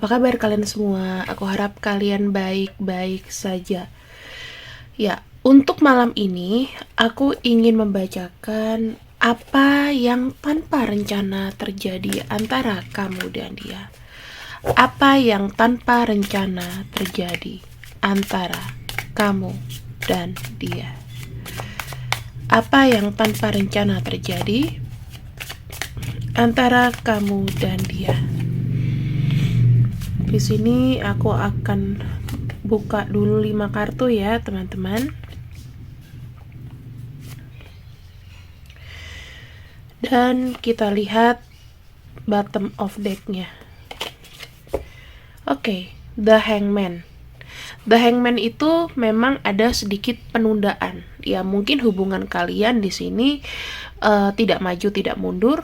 Apa kabar kalian semua? Aku harap kalian baik-baik saja. Ya, untuk malam ini aku ingin membacakan apa yang tanpa rencana terjadi antara kamu dan dia. Apa yang tanpa rencana terjadi antara kamu dan dia. Apa yang tanpa rencana terjadi antara kamu dan dia. Di sini aku akan buka dulu 5 kartu ya, teman-teman. Dan kita lihat bottom of deck-nya. Oke, The Hangman. The Hangman itu memang ada sedikit penundaan. Ya, mungkin hubungan kalian di sini tidak maju, tidak mundur,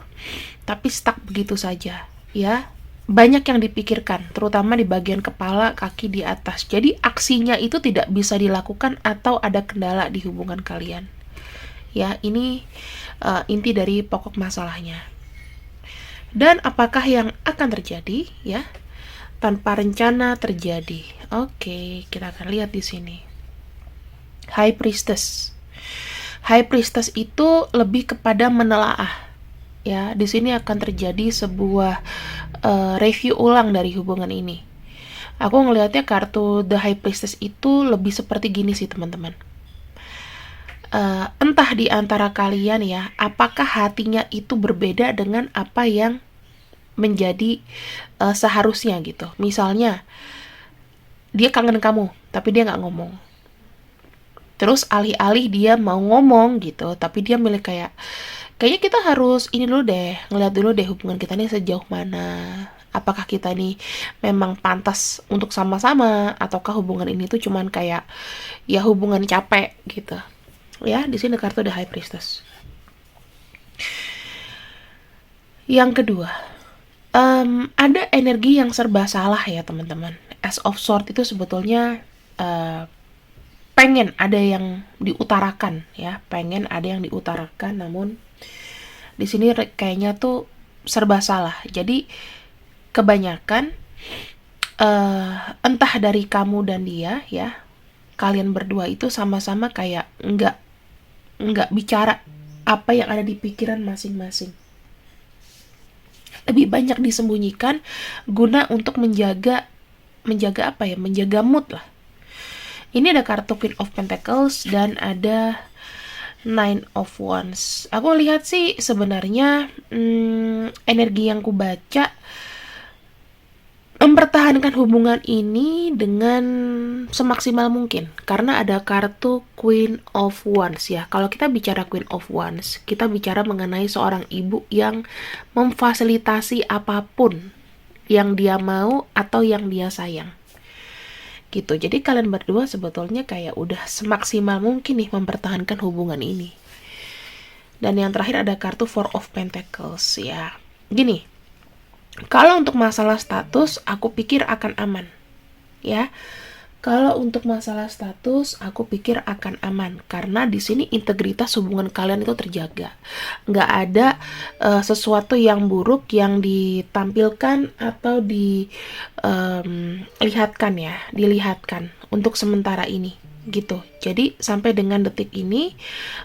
tapi stuck begitu saja, ya. Banyak yang dipikirkan, terutama di bagian kepala, kaki di atas. Jadi aksinya itu tidak bisa dilakukan atau ada kendala di hubungan kalian. Ya, ini inti dari pokok masalahnya. Dan apakah yang akan terjadi, ya? Tanpa rencana terjadi. Oke, kita akan lihat di sini. High Priestess. High Priestess itu lebih kepada menelaah. Ya, di sini akan terjadi sebuah review ulang dari hubungan ini. Aku ngelihatnya kartu The High Priestess itu lebih seperti gini sih, teman-teman. Entah di antara kalian ya, apakah hatinya itu berbeda dengan apa yang menjadi seharusnya gitu. Misalnya, dia kangen kamu, tapi dia nggak ngomong. Terus alih-alih dia mau ngomong gitu, tapi dia milih kayaknya kita harus ini dulu deh, ngeliat dulu deh hubungan kita nih sejauh mana. Apakah kita nih memang pantas untuk sama-sama, ataukah hubungan ini tuh cuman kayak ya hubungan capek gitu. Ya, di sini kartu The High Priestess. Yang kedua, ada energi yang serba salah ya teman-teman. As of Swords itu sebetulnya pengen ada yang diutarakan ya, pengen ada yang diutarakan, namun di sini kayaknya tuh serba salah. Jadi kebanyakan entah dari kamu dan dia ya, kalian berdua itu sama-sama kayak nggak bicara apa yang ada di pikiran masing-masing. Lebih banyak disembunyikan guna untuk menjaga apa ya? Menjaga mood lah. Ini ada kartu Queen of Pentacles dan ada Nine of Wands. Aku lihat sih sebenarnya energi yang ku baca mempertahankan hubungan ini dengan semaksimal mungkin. Karena ada kartu Queen of Wands ya. Kalau kita bicara Queen of Wands, kita bicara mengenai seorang ibu yang memfasilitasi apapun yang dia mau atau yang dia sayang. Gitu. Jadi kalian berdua sebetulnya kayak udah semaksimal mungkin nih mempertahankan hubungan ini. Dan yang terakhir ada kartu Four of Pentacles ya. Gini, kalau untuk masalah status aku pikir akan aman. Ya. Kalau untuk masalah status aku pikir akan aman karena di sini integritas hubungan kalian itu terjaga. Nggak ada sesuatu yang buruk yang ditampilkan atau dilihatkan untuk sementara ini gitu. Jadi sampai dengan detik ini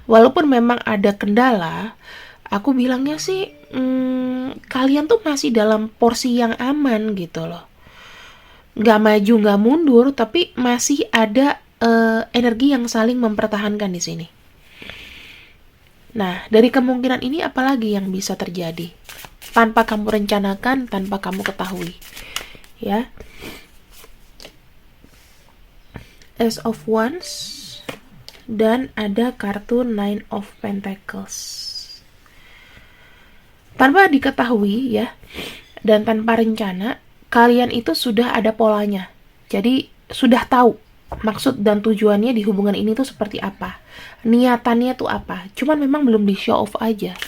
walaupun memang ada kendala, aku bilangnya sih kalian tuh masih dalam porsi yang aman gitu loh. Nggak maju, nggak mundur, tapi masih ada energi yang saling mempertahankan di sini. Nah, dari kemungkinan ini apalagi yang bisa terjadi? Tanpa kamu rencanakan, tanpa kamu ketahui. Ya. Ace of Wands dan ada kartu Nine of Pentacles. Tanpa diketahui ya, dan tanpa rencana, kalian itu sudah ada polanya. Jadi sudah tahu maksud dan tujuannya di hubungan ini tuh seperti apa. Niatannya tuh apa. Cuman memang belum di show off aja.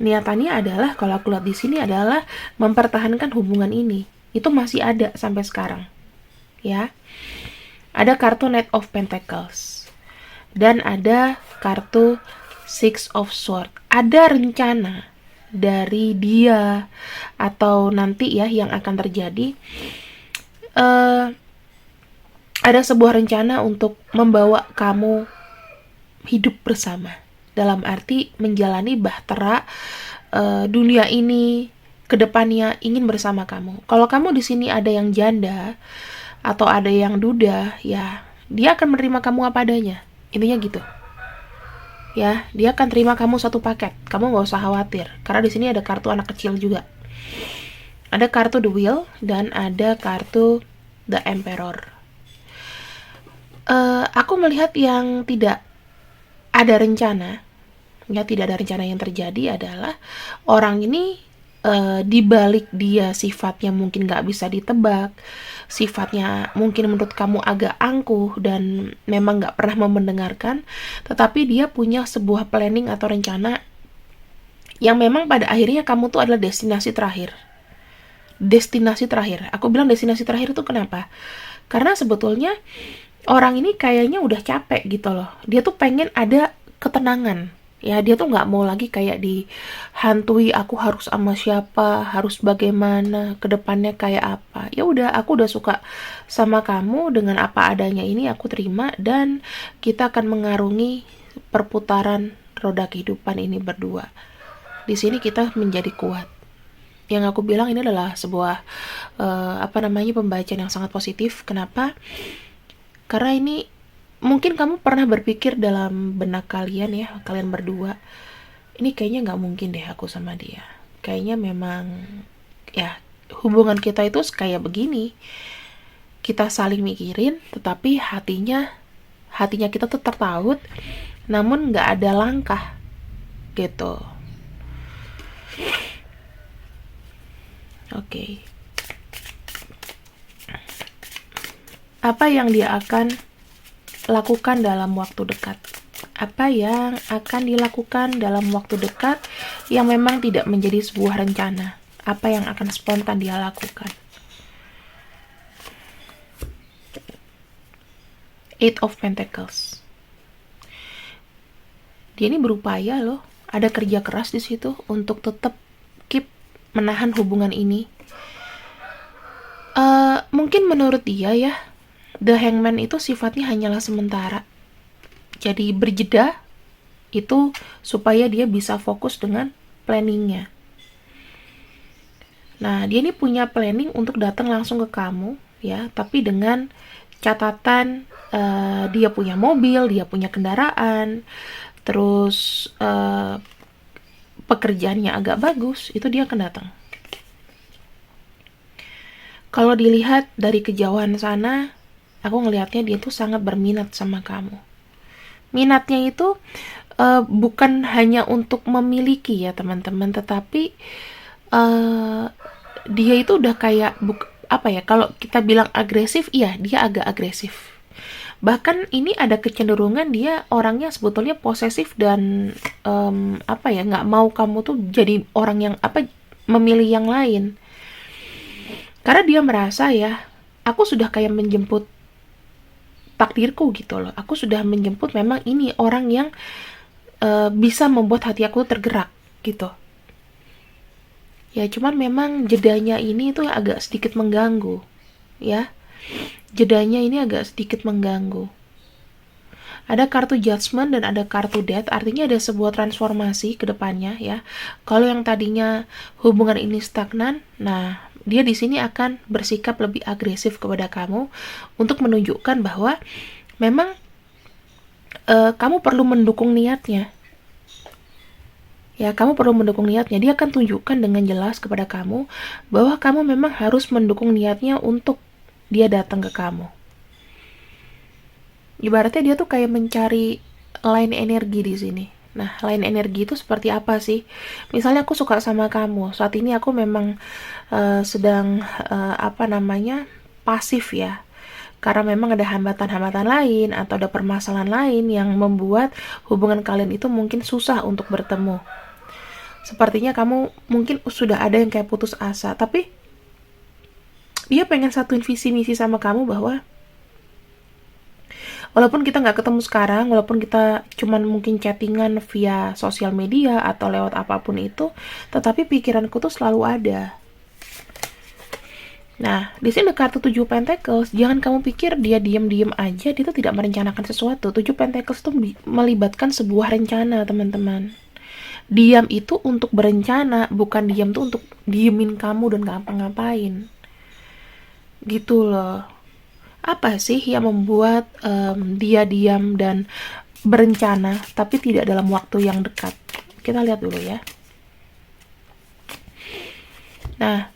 Niatannya adalah, kalau aku lihat di sini adalah mempertahankan hubungan ini. Itu masih ada sampai sekarang. Ya. Ada kartu Knight of Pentacles. Dan ada kartu Six of Swords. Ada rencana dari dia atau nanti ya yang akan terjadi, eh, ada sebuah rencana untuk membawa kamu hidup bersama, dalam arti menjalani bahtera dunia ini kedepannya ingin bersama kamu. Kalau kamu di sini ada yang janda atau ada yang duda, ya dia akan menerima kamu apa adanya. Intinya gitu. Ya, dia akan terima kamu satu paket. Kamu nggak usah khawatir, karena di sini ada kartu anak kecil juga. Ada kartu The Wheel dan ada kartu The Emperor. Aku melihat yang tidak ada rencana, ya tidak ada rencana yang terjadi adalah orang ini di balik dia sifatnya mungkin nggak bisa ditebak, sifatnya mungkin menurut kamu agak angkuh dan memang nggak pernah mau mendengarkan, tetapi dia punya sebuah planning atau rencana yang memang pada akhirnya kamu tuh adalah destinasi terakhir. Destinasi terakhir. Aku bilang destinasi terakhir itu kenapa? Karena sebetulnya orang ini kayaknya udah capek gitu loh. Dia tuh pengen ada ketenangan. Ya, dia tuh nggak mau lagi kayak dihantui, aku harus sama siapa, harus bagaimana, kedepannya kayak apa. Ya udah, aku udah suka sama kamu dengan apa adanya ini, aku terima dan kita akan mengarungi perputaran roda kehidupan ini berdua. Di sini kita menjadi kuat. Yang aku bilang ini adalah sebuah pembacaan yang sangat positif. Kenapa? Karena ini mungkin kamu pernah berpikir dalam benak kalian ya, kalian berdua, ini kayaknya nggak mungkin deh aku sama dia. Kayaknya memang ya hubungan kita itu kayak begini. Kita saling mikirin, tetapi hatinya kita tuh tertaut, namun nggak ada langkah gitu. Oke. Apa yang dia akan lakukan dalam waktu dekat? Apa yang akan dilakukan dalam waktu dekat yang memang tidak menjadi sebuah rencana? Apa yang akan spontan dia lakukan? Eight of Pentacles. Dia ini berupaya loh, ada kerja keras di situ untuk tetap keep menahan hubungan ini. Mungkin menurut dia ya, The Hangman itu sifatnya hanyalah sementara. Jadi berjeda itu supaya dia bisa fokus dengan planningnya. Nah, dia ini punya planning untuk datang langsung ke kamu, ya, tapi dengan catatan dia punya mobil, dia punya kendaraan, terus pekerjaannya agak bagus, itu dia akan datang. Kalau dilihat dari kejauhan sana, aku ngelihatnya dia tuh sangat berminat sama kamu. Minatnya itu bukan hanya untuk memiliki ya teman-teman, tetapi dia itu udah kayak kalau kita bilang agresif, iya dia agak agresif. Bahkan ini ada kecenderungan dia orangnya sebetulnya posesif dan nggak mau kamu tuh jadi orang yang memilih yang lain. Karena dia merasa ya, aku sudah kayak menjemput takdirku gitu loh. Aku sudah menjemput memang ini orang yang bisa membuat hati aku tergerak gitu. Ya cuman memang jedanya ini tuh agak sedikit mengganggu. Ya. Jedanya ini agak sedikit mengganggu. Ada kartu Judgment dan ada kartu Death, artinya ada sebuah transformasi ke depannya ya. Kalau yang tadinya hubungan ini stagnan, nah dia di sini akan bersikap lebih agresif kepada kamu untuk menunjukkan bahwa memang kamu perlu mendukung niatnya. Ya, kamu perlu mendukung niatnya. Dia akan tunjukkan dengan jelas kepada kamu bahwa kamu memang harus mendukung niatnya untuk dia datang ke kamu. Ibaratnya dia tuh kayak mencari line energi di sini. Nah, line energi itu seperti apa sih? Misalnya aku suka sama kamu. Saat ini aku memang sedang pasif ya. Karena memang ada hambatan-hambatan lain atau ada permasalahan lain yang membuat hubungan kalian itu mungkin susah untuk bertemu. Sepertinya kamu mungkin sudah ada yang kayak putus asa, tapi dia pengen satuin visi misi sama kamu bahwa Walaupun kita nggak ketemu sekarang, walaupun kita cuman mungkin chattingan via sosial media atau lewat apapun itu, tetapi pikiranku tuh selalu ada. Nah, di sini kartu 7 Pentacles, jangan kamu pikir dia diam-diam aja, dia tuh tidak merencanakan sesuatu. 7 Pentacles tuh melibatkan sebuah rencana, teman-teman. Diam itu untuk berencana, bukan diam tuh untuk diemin kamu dan gak ngapa-ngapain. Gitu loh. Apa sih yang membuat dia diam dan berencana, tapi tidak dalam waktu yang dekat? Kita lihat dulu ya. Nah,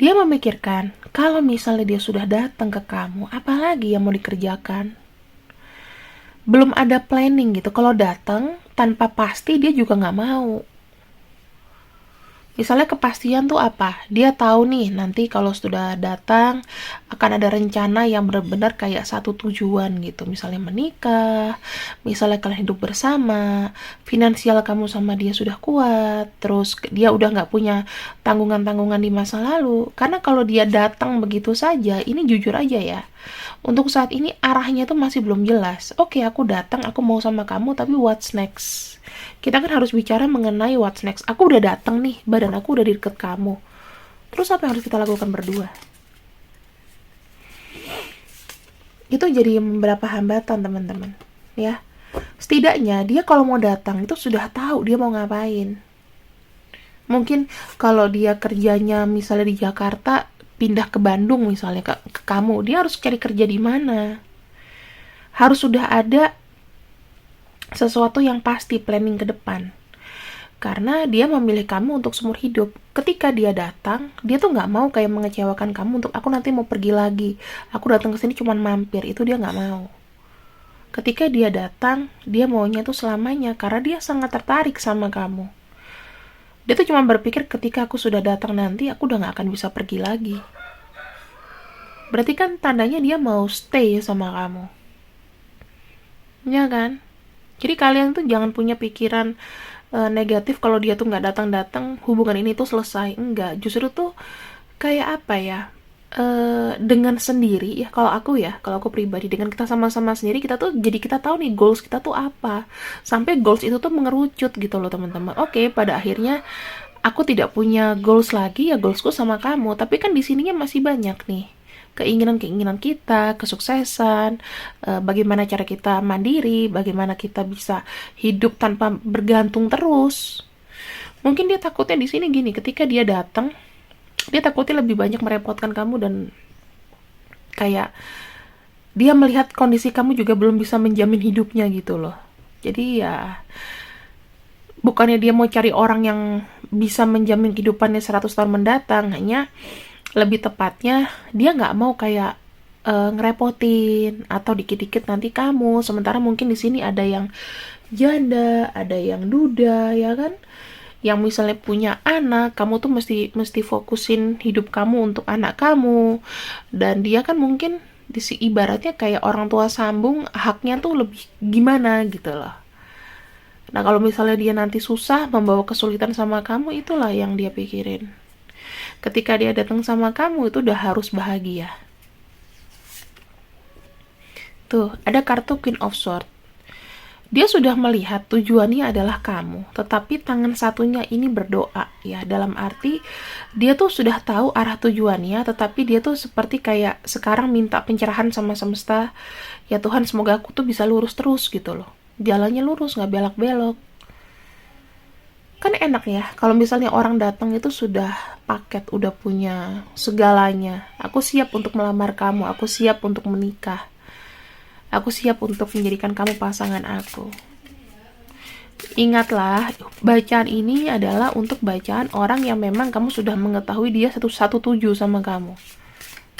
dia memikirkan, kalau misalnya dia sudah datang ke kamu, apalagi yang mau dikerjakan? Belum ada planning gitu. Kalau datang tanpa pasti, dia juga nggak mau. Misalnya kepastian tuh apa? Dia tahu nih nanti kalau sudah datang akan ada rencana yang benar-benar kayak satu tujuan gitu. Misalnya menikah, misalnya kalian hidup bersama, finansial kamu sama dia sudah kuat, terus dia udah nggak punya tanggungan-tanggungan di masa lalu. Karena kalau dia datang begitu saja, ini jujur aja ya. Untuk saat ini arahnya tuh masih belum jelas. Oke, aku datang, aku mau sama kamu, tapi what's next? Kita kan harus bicara mengenai what's next. Aku udah datang nih, badan aku udah di deket kamu. Terus apa yang harus kita lakukan berdua? Itu jadi beberapa hambatan, teman-teman. Ya, setidaknya dia kalau mau datang itu sudah tahu dia mau ngapain. Mungkin kalau dia kerjanya misalnya di Jakarta, pindah ke Bandung misalnya ke kamu, dia harus cari kerja di mana? Harus sudah ada sesuatu yang pasti, planning ke depan. Karena dia memilih kamu untuk seumur hidup. Ketika dia datang, dia tuh nggak mau kayak mengecewakan kamu untuk aku nanti mau pergi lagi. Aku datang ke sini cuma mampir, itu dia nggak mau. Ketika dia datang, dia maunya tuh selamanya karena dia sangat tertarik sama kamu. Dia tuh cuma berpikir ketika aku sudah datang nanti, aku udah nggak akan bisa pergi lagi. Berarti kan tandanya dia mau stay sama kamu. Ya kan? Jadi kalian tuh jangan punya pikiran negatif kalau dia tuh nggak datang-datang, hubungan ini tuh selesai. Enggak, justru tuh kayak apa ya? Dengan sendiri ya, kalau aku pribadi, dengan kita sama-sama sendiri, kita tuh jadi kita tahu nih goals kita tuh apa. Sampai goals itu tuh mengerucut gitu loh, teman-teman. Oke, pada akhirnya aku tidak punya goals lagi, ya goalsku sama kamu. Tapi kan di sininya masih banyak nih keinginan-keinginan kita, kesuksesan, bagaimana cara kita mandiri, bagaimana kita bisa hidup tanpa bergantung terus. Mungkin dia takutnya di sini gini, ketika dia datang, dia takutnya lebih banyak merepotkan kamu dan kayak dia melihat kondisi kamu juga belum bisa menjamin hidupnya gitu loh. Jadi ya, bukannya dia mau cari orang yang bisa menjamin kehidupannya 100 tahun mendatang, hanya lebih tepatnya dia nggak mau kayak ngerepotin atau dikit-dikit nanti kamu. Sementara mungkin di sini ada yang janda, ada yang duda, ya kan? Yang misalnya punya anak, kamu tuh mesti fokusin hidup kamu untuk anak kamu. Dan dia kan mungkin ibaratnya kayak orang tua sambung, haknya tuh lebih gimana gitu loh. Nah, kalau misalnya dia nanti susah membawa kesulitan sama kamu, itulah yang dia pikirin. Ketika dia datang sama kamu, itu udah harus bahagia. Tuh, ada kartu Queen of Swords. Dia sudah melihat tujuannya adalah kamu, tetapi tangan satunya ini berdoa, ya. Dalam arti, dia tuh sudah tahu arah tujuannya, tetapi dia tuh seperti kayak sekarang minta pencerahan sama semesta. Ya Tuhan, semoga aku tuh bisa lurus terus gitu loh. Jalannya lurus, nggak belok-belok. Kan enak ya, kalau misalnya orang datang itu sudah paket, udah punya segalanya. Aku siap untuk melamar kamu, aku siap untuk menikah. Aku siap untuk menjadikan kamu pasangan aku. Ingatlah, bacaan ini adalah untuk bacaan orang yang memang kamu sudah mengetahui dia satu tuju sama kamu.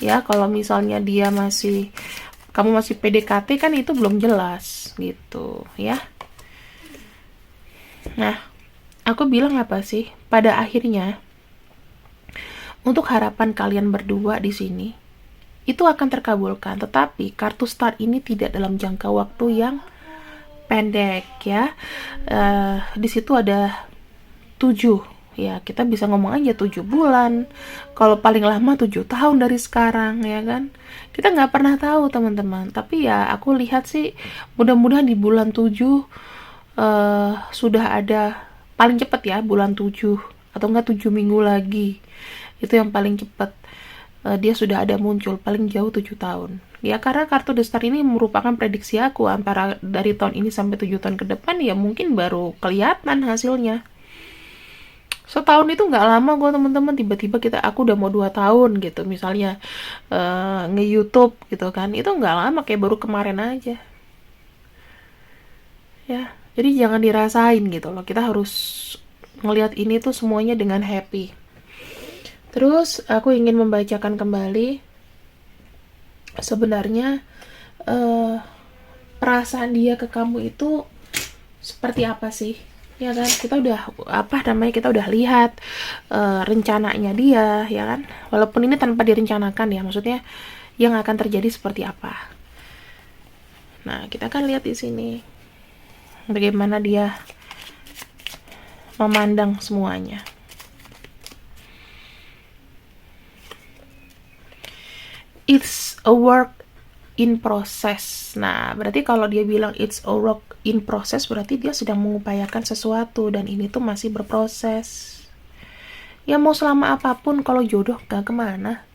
Ya, kalau misalnya kamu masih PDKT kan itu belum jelas gitu, ya. Nah, aku bilang apa sih? Pada akhirnya, untuk harapan kalian berdua di sini, itu akan terkabulkan. Tetapi kartu Star ini tidak dalam jangka waktu yang pendek, ya. Di situ ada 7 Ya kita bisa ngomong aja 7 bulan, kalau paling lama 7 tahun dari sekarang, ya kan. Kita nggak pernah tahu teman-teman, tapi ya aku lihat sih mudah-mudahan di bulan 7 sudah ada, paling cepat ya bulan 7 atau enggak 7 minggu lagi, itu yang paling cepat. Dia sudah ada muncul, paling jauh 7 tahun ya, karena kartu The Star ini merupakan prediksi aku antara dari tahun ini sampai 7 tahun ke depan, ya mungkin baru kelihatan hasilnya. Setahun itu nggak lama kok teman-teman, tiba-tiba aku udah mau 2 tahun gitu misalnya nge-YouTube gitu kan, itu nggak lama, kayak baru kemarin aja ya. Jadi jangan dirasain gitu loh, kita harus ngelihat ini tuh semuanya dengan happy. Terus aku ingin membacakan kembali sebenarnya perasaan dia ke kamu itu seperti apa sih, ya kan. Kita udah kita udah lihat rencananya dia, ya kan, walaupun ini tanpa direncanakan ya, maksudnya yang akan terjadi seperti apa. Nah, kita akan lihat di sini bagaimana dia memandang semuanya. It's a work in process. Nah, berarti kalau dia bilang it's a work in process, berarti dia sedang mengupayakan sesuatu dan ini tuh masih berproses. Ya mau selama apapun, kalau jodoh gak kemana.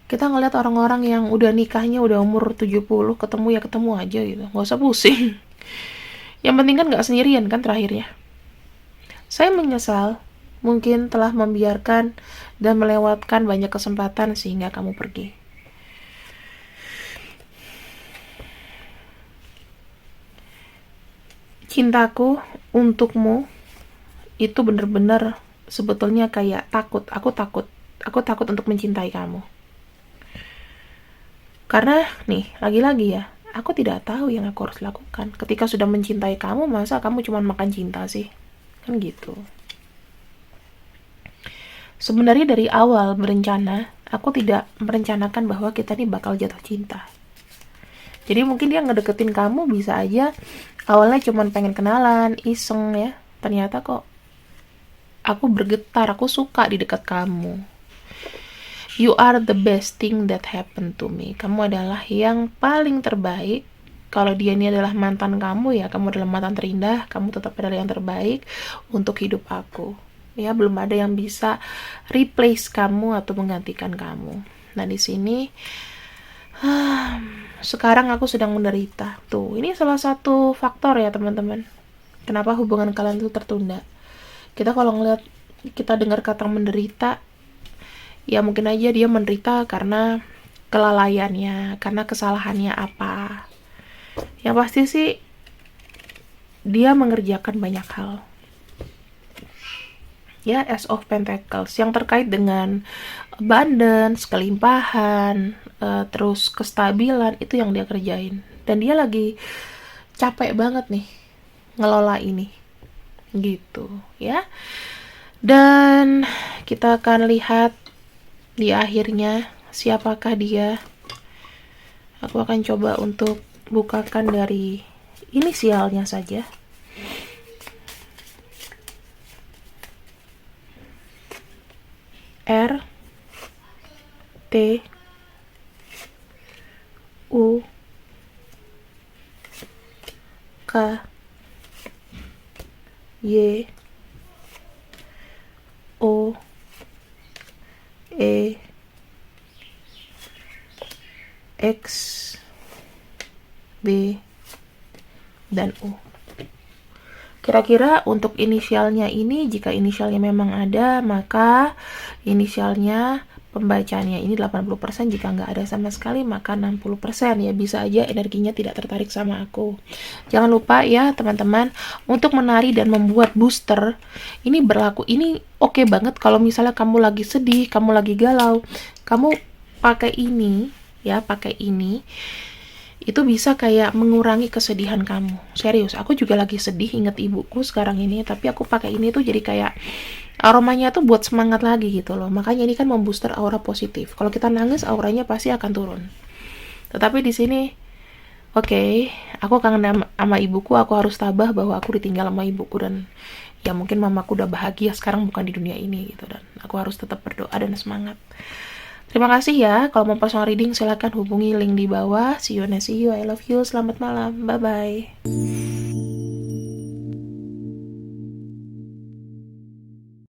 Kita ngeliat orang-orang yang udah nikahnya udah umur 70, ketemu ya ketemu aja gitu, gak usah pusing. Yang penting kan gak sendirian kan terakhirnya. Saya menyesal mungkin telah membiarkan dan melewatkan banyak kesempatan sehingga kamu pergi. Cintaku untukmu itu bener-bener sebetulnya kayak takut. Aku takut untuk mencintai kamu. Karena nih, lagi-lagi ya, aku tidak tahu yang aku harus lakukan. Ketika sudah mencintai kamu, masa kamu cuma makan cinta sih? Kan gitu. Sebenarnya dari awal berencana, aku tidak merencanakan bahwa kita nih bakal jatuh cinta. Jadi mungkin dia ngedeketin kamu bisa aja awalnya cuma pengen kenalan, iseng ya. Ternyata kok aku bergetar, aku suka di dekat kamu. You are the best thing that happened to me. Kamu adalah yang paling terbaik. Kalau dia ini adalah mantan kamu, ya kamu adalah mantan terindah. Kamu tetap adalah yang terbaik untuk hidup aku. Ya, belum ada yang bisa replace kamu atau menggantikan kamu. Nah, di sini sekarang aku sedang menderita. Tuh, ini salah satu faktor ya, teman-teman. Kenapa hubungan kalian itu tertunda? Kita dengar kata menderita, ya mungkin aja dia menderita karena kelalaiannya, karena kesalahannya apa. Yang pasti sih dia mengerjakan banyak hal. Ya, Ace of Pentacles yang terkait dengan abundance, kelimpahan, terus kestabilan, itu yang dia kerjain. Dan dia lagi capek banget nih ngelola ini. Gitu, ya. Dan kita akan lihat di akhirnya siapakah dia. Aku akan coba untuk bukakan dari inisialnya saja. R T U K Y O E X B dan U. Kira-kira untuk inisialnya ini, jika inisialnya memang ada, maka inisialnya pembacaannya ini 80%, jika nggak ada sama sekali maka 60%, ya bisa aja energinya tidak tertarik sama aku. Jangan lupa ya teman-teman, untuk menari dan membuat booster ini berlaku, ini oke banget kalau misalnya kamu lagi sedih, kamu lagi galau, kamu pakai ini ya, pakai ini. Itu bisa kayak mengurangi kesedihan kamu. Serius, aku juga lagi sedih inget ibuku sekarang ini, tapi aku pakai ini tuh jadi kayak aromanya tuh buat semangat lagi gitu loh. Makanya ini kan membooster aura positif. Kalau kita nangis, auranya pasti akan turun. Tetapi di sini Oke, aku kangen sama ibuku, aku harus tabah bahwa aku ditinggal sama ibuku, dan ya mungkin mamaku udah bahagia sekarang bukan di dunia ini gitu, dan aku harus tetap berdoa dan semangat. Terima kasih ya. Kalau mau personal reading silakan hubungi link di bawah. See you next, see you. I love you. Selamat malam. Bye bye.